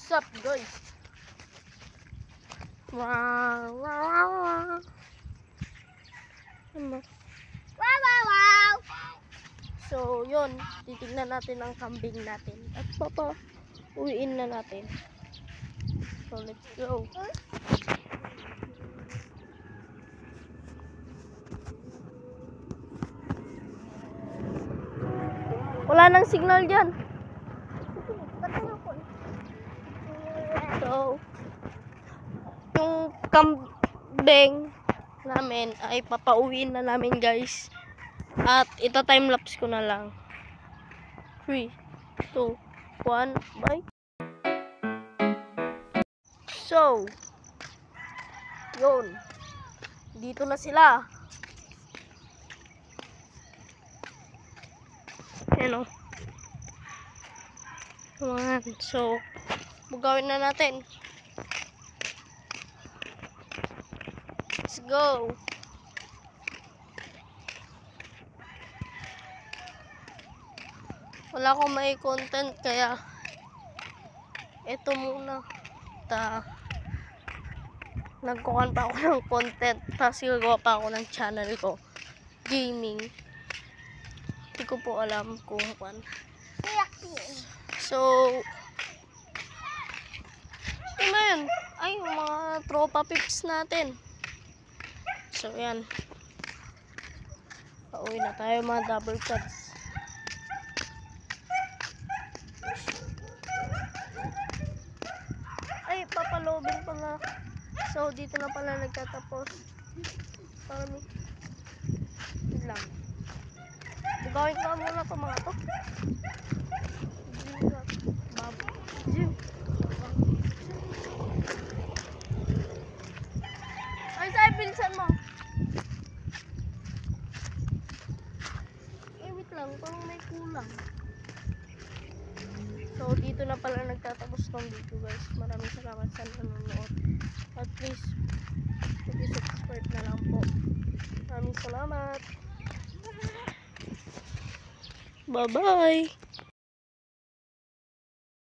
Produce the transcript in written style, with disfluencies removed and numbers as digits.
What's up, guys? Wow, wow, wow. Ano? Wow, wow, wow. So, yun. Titignan natin ang kambing natin. At uwiin na natin. So, let's go. Wala nang signal dyan. So, yung kambing namin ay papauwiin na namin, guys. At ito time-lapse ko na lang. 3, 2, 1, bye. So, yun. Dito na sila. Ayan o. Ayan. So, bugawin na natin. Let's go. Wala akong may content kaya ito muna. Nagkuhan pa ako ng content. Tapos gagawa pa ako ng channel ko. Gaming. Hindi ko po alam kung pan. So, ito na yun. Ay, mga tropa pips natin. So, yan. Pauwi na tayo mga double cuts. Ay, papalobin pala. So, dito na pala nagtatapos. Parang lang. Bugawin ka muna ito mga to. Jim. Ay, sa'yo, pinsan mo. Eh, wait lang. Parang may kulang. So, dito na pala nagtatapos tong video, guys. Maraming salamat sa nanonood. At please, subscribe na lang po. Maraming salamat. Bye-bye.